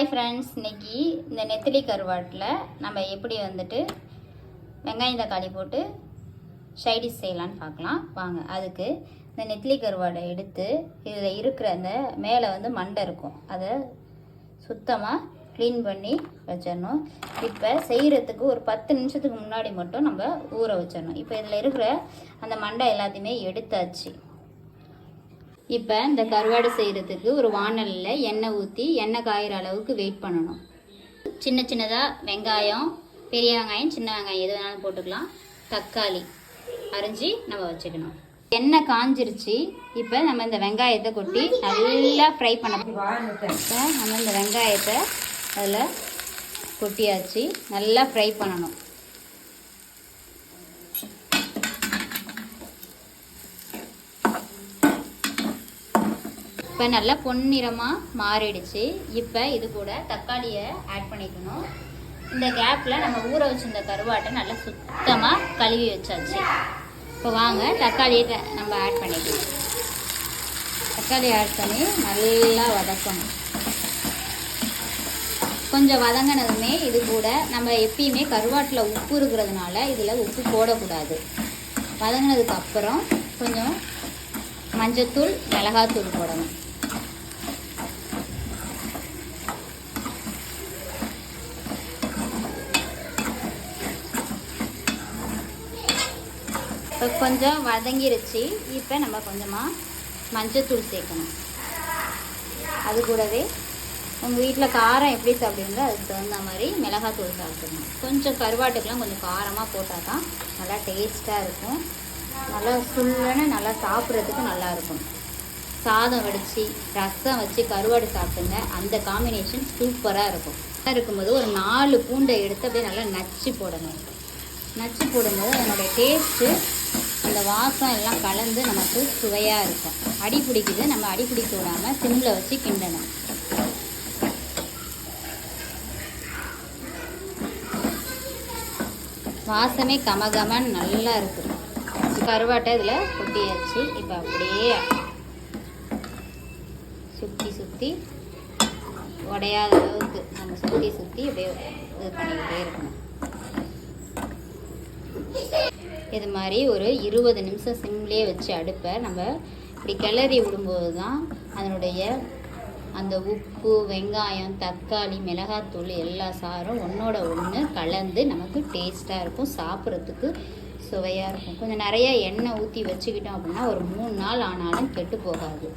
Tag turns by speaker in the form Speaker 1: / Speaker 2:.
Speaker 1: Hi friends, இன்றைக்கி இந்த நெத்திலி கருவாட்டில் நம்ம எப்படி வெங்காயம் தக்காளி போட்டு சைடிஷ் செய்யலான்னு பார்க்கலாம் வாங்க. அதுக்கு இந்த நெத்திலி கருவாடை எடுத்து இதில் இருக்கிற அந்த மேலே மண்டை இருக்கும், அதை சுத்தமாக க்ளீன் பண்ணி வச்சிடணும். இப்போ செய்கிறதுக்கு ஒரு 10 நிமிஷத்துக்கு முன்னாடி மட்டும் நம்ம ஊற வச்சிடணும். இப்போ இதில் இருக்கிற அந்த மண்டை எல்லாத்தையுமே எடுத்தாச்சு. இப்போ இந்த கருவாடு செய்கிறதுக்கு ஒரு வாணலில் எண்ணெய் ஊற்றி எண்ணெய் காயிற அளவுக்கு வெயிட் பண்ணணும். சின்ன சின்னதாக வெங்காயம், பெரிய வெங்காயம், சின்ன வெங்காயம் எது வேணாலும் போட்டுக்கலாம். தக்காளி அரிஞ்சு நம்ம வச்சுக்கணும். எண்ணெய் காஞ்சிருச்சு. இப்போ நம்ம இந்த வெங்காயத்தை கொட்டி நல்லா ஃப்ரை பண்ண. இப்போ நம்ம இந்த வெங்காயத்தை அதில் கொட்டியாச்சு. நல்லா ஃப்ரை பண்ணணும். இப்போ நல்லா பொன்னிறமாக மாறிடுச்சு. இப்போ இது கூட தக்காளியை ஆட் பண்ணிக்கணும். இந்த கேப்பில் நம்ம ஊற வச்சுருந்த கருவாட்டை நல்லா சுத்தமாக கழுவி வச்சாச்சு. இப்போ வாங்க தக்காளியை நம்ம ஆட் பண்ணிக்கலாம். தக்காளி ஆட் பண்ணி நல்லா வதக்கணும். கொஞ்சம் வதங்கினதுமே இது கூட நம்ம எப்பயுமே கருவாட்டில் உப்பு இருக்கிறதுனால இதில் உப்பு போடக்கூடாது. வதங்கினதுக்கு அப்புறம் கொஞ்சம் மஞ்சத்தூள், மிளகாத்தூள் போடணும். இப்போ கொஞ்சம் வதங்கிருச்சு. இப்போ நம்ம கொஞ்சமாக மஞ்சத்தூள் சேர்க்கணும். அது கூடவே உங்கள் வீட்டில் காரம் எப்படி சாப்பிடுங்களோ அதுக்கு தகுந்த மாதிரி மிளகாத்தூள் சாப்பிடணும். கொஞ்சம் கருவாட்டுக்கெலாம் கொஞ்சம் காரமாக போட்டால் தான் நல்லா டேஸ்ட்டாக இருக்கும். நல்லா சுள்ளன்னு நல்லா சாப்பிட்றதுக்கு நல்லாயிருக்கும். சாதம் வடித்து ரசம் வச்சு கருவாடு சாப்பிட்டுங்க, அந்த காம்பினேஷன் சூப்பராக இருக்கும்போது ஒரு 4 பூண்டை எடுத்து அப்படியே நல்லா நச்சு போடணும். நச்சு போடும்போது அதனுடைய டேஸ்ட்டு, அந்த வாசம் எல்லாம் கலந்து நமக்கு சுவையாக இருக்கும். அடி பிடிக்குது, நம்ம அடி பிடிக்க விடாமல் சிம்மில் வச்சு கிண்டணும். வாசமே கமகமன்னு நல்லா இருக்குது. கருவாட்டை இதில் கொட்டியாச்சு. இப்போ அப்படியே சுற்றி உடையாத அளவுக்கு நம்ம சுற்றி அப்படியே இது பண்ணிக்கிட்டே இருக்கணும். இது மாதிரி ஒரு 20 நிமிஷம் சிம்லேயே வச்சு அடுப்பை நம்ம இப்படி கிளறி விடும்போது தான் அதனுடைய அந்த உப்பு, வெங்காயம், தக்காளி, மிளகாத்தூள் எல்லா சாரும் ஒன்றோட ஒன்று கலந்து நமக்கு டேஸ்ட்டாக இருக்கும். சாப்பிட்றதுக்கு சுவையாக இருக்கும். கொஞ்சம் நிறையா எண்ணெய் ஊற்றி வச்சுக்கிட்டோம் அப்படின்னா ஒரு 3 நாள் ஆனாலும் கெட்டு போகாது.